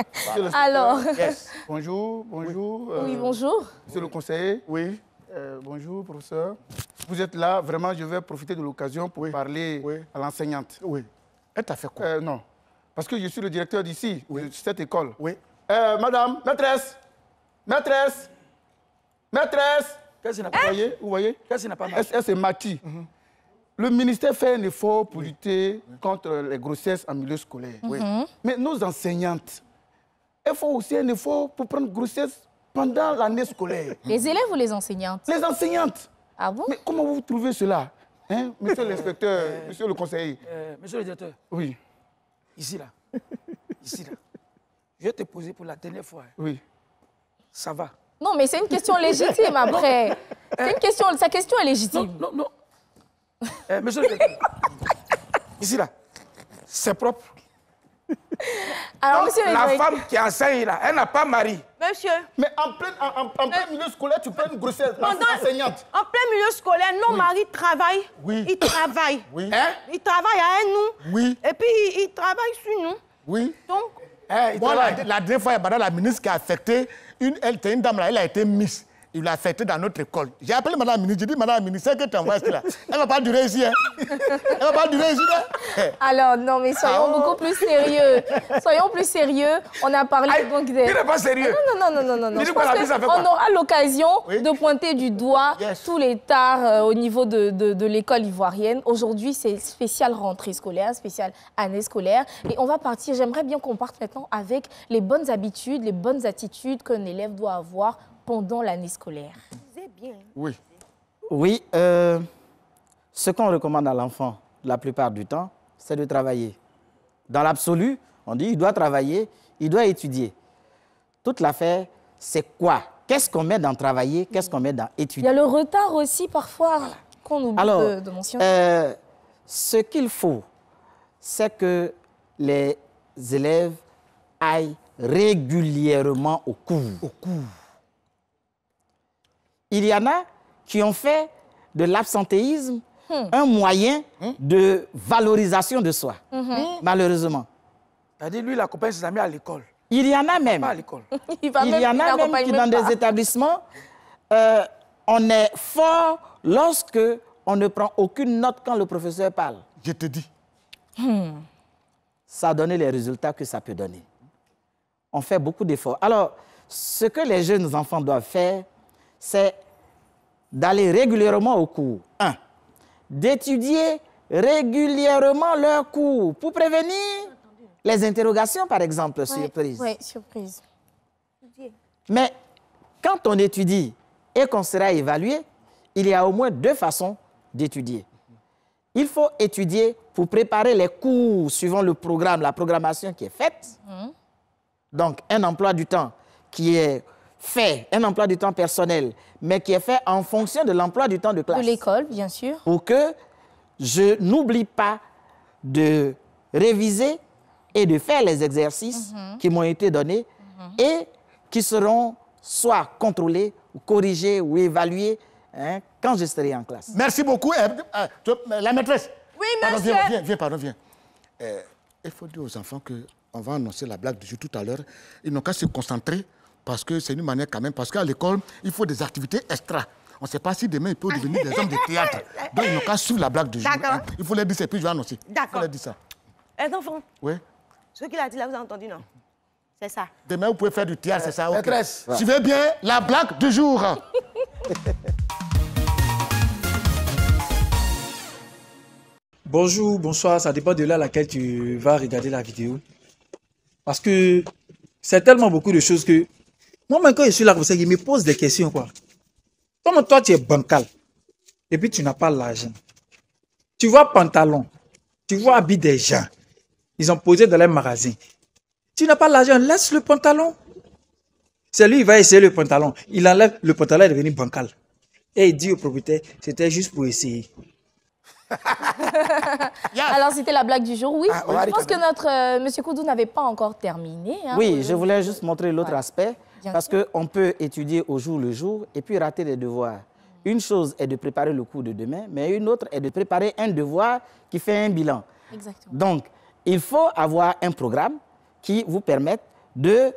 Alors, Bonjour, bonjour. oui, bonjour. Monsieur le conseiller. Oui. Bonjour, professeur. Vous êtes là, vraiment, je vais profiter de l'occasion pour parler Oui. à l'enseignante. Oui. Elle t'a fait quoi? Non, parce que je suis le directeur d'ici, de cette école. Oui. Madame, maîtresse, maîtresse, maîtresse. Qu'est-ce qu'il n'a Vous pas voyez, vous voyez? Qu'est-ce qu'il n'a pas marché? Elle s'est mati. Le ministère fait un effort pour lutter contre les grossesses en milieu scolaire. Mais nos enseignantes, elles font aussi un effort pour prendre grossesse pendant l'année scolaire. Les élèves ou les enseignantes? Les enseignantes. Ah bon? Mais comment vous trouvez cela, hein, monsieur l'inspecteur, monsieur le conseiller? Monsieur le directeur, Oui, ici là. Ici là. Je vais te poser pour la dernière fois. oui. Ça va? Non, mais c'est une question légitime après. C'est une question, sa question est légitime. Non, non. Monsieur le directeur. Ici là. C'est propre. Alors, Donc, monsieur le la directeur- femme qui enseigne là, elle n'a pas mari. Monsieur, Mais en plein milieu scolaire, tu prends une grossesse enseignante. en plein milieu scolaire, nos maris travaillent. Oui. Ils travaillent. Oui. Hein? Ils travaillent avec nous. Oui. Et puis, ils travaillent sur nous. Oui. Donc, Il Moi, travaille. la dernière fois, il y a madame la ministre qui a affecté, elle était une dame là, elle a été Miss. Il l'a affectée dans notre école. J'ai appelé madame la ministre, j'ai dit, madame la ministre, c'est que tu envoies ce là. Elle ne va pas durer ici. Hein. Elle ne va pas durer ici. Hein. Alors, non, mais soyons beaucoup plus sérieux. Soyons plus sérieux. On a parlé Aïe, donc des... il n'est pas sérieux. Non. Il dit Je quoi, pense la mise à fait qu'on quoi? aura l'occasion Oui. de pointer du doigt Yes. tous les tares au niveau de l'école ivoirienne. Aujourd'hui, c'est spécial rentrée scolaire, spécial année scolaire. Et on va partir, j'aimerais bien qu'on parte maintenant avec les bonnes habitudes, les bonnes attitudes qu'un élève doit avoir pendant l'année scolaire. c'est bien. Oui. Oui, ce qu'on recommande à l'enfant la plupart du temps, c'est de travailler. Dans l'absolu, on dit il doit travailler, il doit étudier. Toute l'affaire, c'est quoi? Qu'est-ce qu'on met dans travailler? Qu'est-ce qu'on met dans Il y étudier? a le retard aussi parfois qu'on oublie Alors, de mentionner. ce qu'il faut, c'est que les élèves aillent régulièrement au cours. Il y en a qui ont fait de l'absentéisme un moyen de valorisation de soi, malheureusement. C'est-à-dire, lui, il accompagne ses amis à l'école. Il y en a même. Pas à l'école. Il va Il même- y en il a même n'accompagne qui, même dans pas. des établissements, on est fort lorsque on ne prend aucune note quand le professeur parle. Je te dis. ça a donné les résultats que ça peut donner. On fait beaucoup d'efforts. Alors, ce que les jeunes enfants doivent faire, c'est d'aller régulièrement au cours. 1. D'étudier régulièrement leurs cours pour prévenir les interrogations, par exemple, surprise. Oui, surprise. Mais quand on étudie et qu'on sera évalué, il y a au moins 2 façons d'étudier. Il faut étudier pour préparer les cours suivant le programme, la programmation qui est faite. Donc, un emploi du temps qui est fait, un emploi du temps personnel, mais qui est fait en fonction de l'emploi du temps de classe. De l'école, bien sûr. Pour que je n'oublie pas de réviser et de faire les exercices qui m'ont été donnés et qui seront soit contrôlés, ou corrigés ou évalués quand je serai en classe. Merci beaucoup. La maîtresse. Oui, pardon, monsieur. viens. Il faut dire aux enfants qu'on va annoncer la blague du jour tout à l'heure. Ils n'ont qu'à se concentrer parce que c'est une manière quand même. Parce qu'à l'école, il faut des activités extra. On ne sait pas si demain, ils peuvent devenir des hommes de théâtre. Donc, ils n'ont qu'à suivre la blague du jour. D'accord. Il faut leur dire, c'est puis je vais annoncer. D'accord. Il faut leur dire ça. Les enfants, Oui. ce qu'il a dit là, vous avez entendu, non? C'est ça. Demain, vous pouvez faire du théâtre, c'est ça? Maîtresse. Okay. Suivez bien la blague du jour. Bonjour, bonsoir, ça dépend de là à laquelle tu vas regarder la vidéo. Parce que c'est tellement beaucoup de choses que moi-même, quand je suis là comme ça, il me pose des questions, quoi. Comme toi, tu es bancal et puis tu n'as pas l'argent. Tu vois pantalon, tu vois habits des gens. Ils ont posé dans les magasins. Tu n'as pas l'argent, laisse le pantalon. C'est lui, il va essayer le pantalon. Il enlève le pantalon, il est devenu bancal. Et il dit au propriétaire, c'était juste pour essayer. Alors, c'était la blague du jour. Oui, Ah, je pense que notre Monsieur Koudou n'avait pas encore terminé. Hein, Oui, je voulais juste montrer l'autre aspect. Bien Parce qu'on peut étudier au jour le jour et puis rater les devoirs. Une chose est de préparer le cours de demain, mais une autre est de préparer un devoir qui fait un bilan. Exactement. Donc, il faut avoir un programme qui vous permette de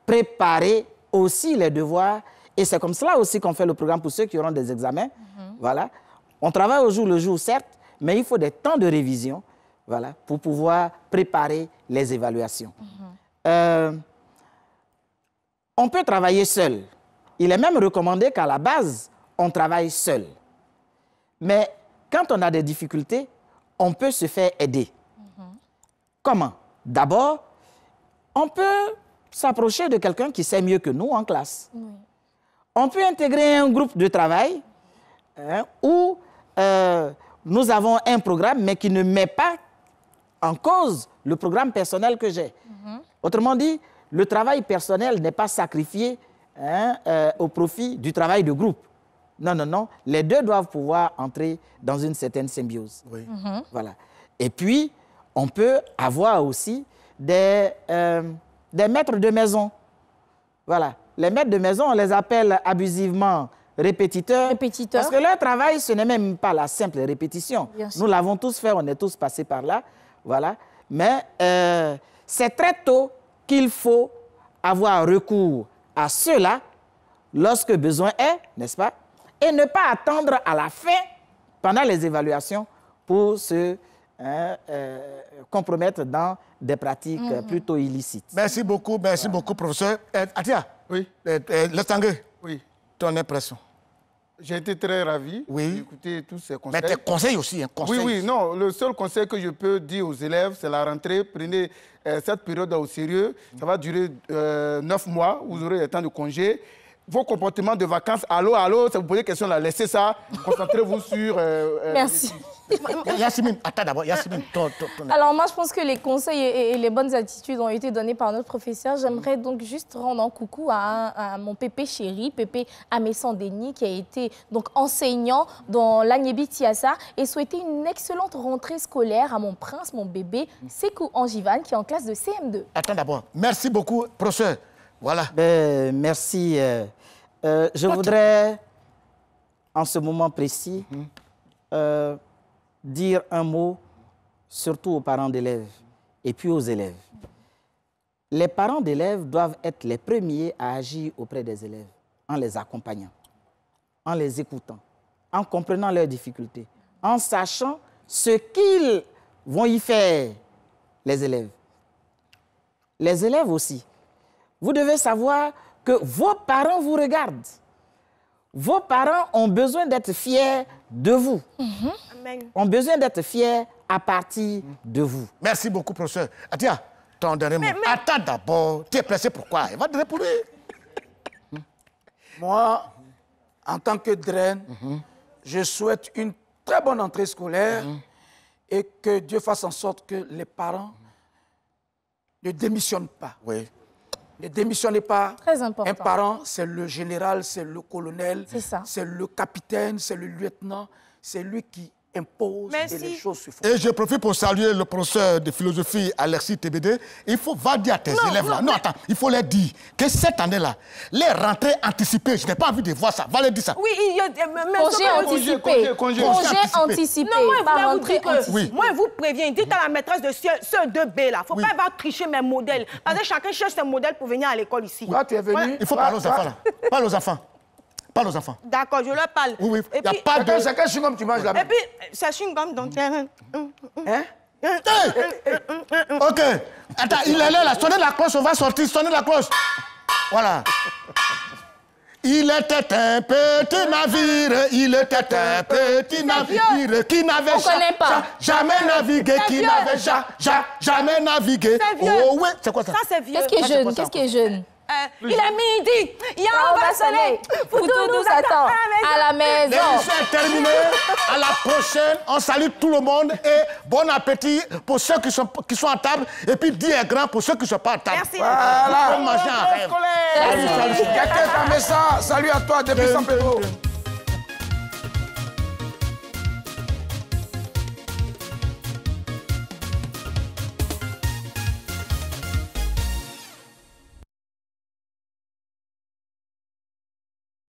préparer aussi les devoirs. Et c'est comme cela aussi qu'on fait le programme pour ceux qui auront des examens. Voilà. On travaille au jour le jour, certes, mais il faut des temps de révision, voilà, pour pouvoir préparer les évaluations. On peut travailler seul. Il est même recommandé qu'à la base, on travaille seul. Mais quand on a des difficultés, on peut se faire aider. Comment? D'abord, on peut s'approcher de quelqu'un qui sait mieux que nous en classe. On peut intégrer un groupe de travail où nous avons un programme, mais qui ne met pas en cause le programme personnel que j'ai. Autrement dit, le travail personnel n'est pas sacrifié au profit du travail de groupe. Non, non, non. Les deux doivent pouvoir entrer dans une certaine symbiose. Oui. Voilà. Et puis, on peut avoir aussi des maîtres de maison. Voilà. Les maîtres de maison, on les appelle abusivement répétiteurs. Répétiteurs. Parce que leur travail, ce n'est même pas la simple répétition. Bien sûr. Nous l'avons tous fait, on est tous passés par là. Voilà. Mais c'est très tôt qu'il faut avoir recours à cela lorsque besoin est, n'est-ce pas? Et ne pas attendre à la fin, pendant les évaluations, pour se compromettre dans des pratiques plutôt illicites. Merci beaucoup, professeur. Atia, Oui. Le Tanguay, Oui. ton impression. J'ai été très ravi Oui. d'écouter tous ces conseils. Mais tes conseils aussi, un conseil. Oui, non. Le seul conseil que je peux dire aux élèves, c'est la rentrée. Prenez cette période au sérieux. Ça va durer 9 mois. Vous aurez le temps de congé. Vos comportements de vacances, allô, ça vous posez des questions là, laissez ça. Concentrez-vous sur... Merci. Yasmine, attends d'abord, Yasmine, Alors moi, je pense que les conseils et les bonnes attitudes ont été donnés par notre professeur. J'aimerais donc juste rendre un coucou à mon pépé chéri, pépé Amessandeni, qui a été donc enseignant dans l'Agnébi Tiassa, et souhaiter une excellente rentrée scolaire à mon prince, mon bébé, Sekou Angivan, qui est en classe de CM2. Attends d'abord. Merci beaucoup, professeur. Voilà. Ben, merci. Je voudrais, en ce moment précis, dire un mot, surtout aux parents d'élèves et puis aux élèves. Les parents d'élèves doivent être les premiers à agir auprès des élèves, en les accompagnant, en les écoutant, en comprenant leurs difficultés, en sachant ce qu'ils vont y faire, les élèves. les élèves aussi. Vous devez savoir que vos parents vous regardent. Vos parents ont besoin d'être fiers de vous. Amen. Ont besoin d'être fiers à partir de vous. Merci beaucoup, professeur. Atia, ton dernier mot. Attends d'abord. Tu es pressé pourquoi? Il va te répondre. Moi, en tant que draine, je souhaite une très bonne entrée scolaire et que Dieu fasse en sorte que les parents ne démissionnent pas. Oui. Ne démissionnez pas. Très important. Un parent, c'est le général, c'est le colonel, c'est le capitaine, c'est le lieutenant. C'est lui qui impose et les choses se font. Et je profite pour saluer le professeur de philosophie Alexis TBD. Il faut dire à tes élèves là. Non, attends, il faut leur dire que cette année-là, les rentrées anticipées, je n'ai pas envie de voir ça. Va leur dire ça. Oui, congé anticipé. Congé anticipé. Non, moi, vous oui. Moi, je vous préviens, dites à la maîtresse de ce 2B là, il ne faut pas avoir triché mes modèles. Parce que chacun cherche ses modèles pour venir à l'école ici. Là, tu es venu. Il faut parler aux enfants là. Parle aux enfants. Parle aux enfants. D'accord, je leur parle. Oui, il n'y a pas de... Chacun chewing-gum, tu manges là-bas. Et puis, c'est chewing-gum donc... Hein? Ok. Attends, il est là. Sonnez la cloche, on va sortir. Sonnez la cloche. Voilà. Il était un petit navire, il était un petit navire qui n'avait jamais navigué, qui n'avait jamais navigué. Oh oui, c'est quoi ça? Ça, c'est vieux. Qu'est-ce qui est jeune? Qu'est-ce qui est jeune? Il est midi, on va sonner. Tout nous attend à la maison. L'émission est terminée. À la prochaine. On salue tout le monde et bon appétit pour ceux qui sont à table. Et puis 10 est grand pour ceux qui ne sont pas à table. Merci. Voilà. On mange un rêve. Salut, salut. Quelqu'un t'a mis ça. Salut à toi depuis San Pedro.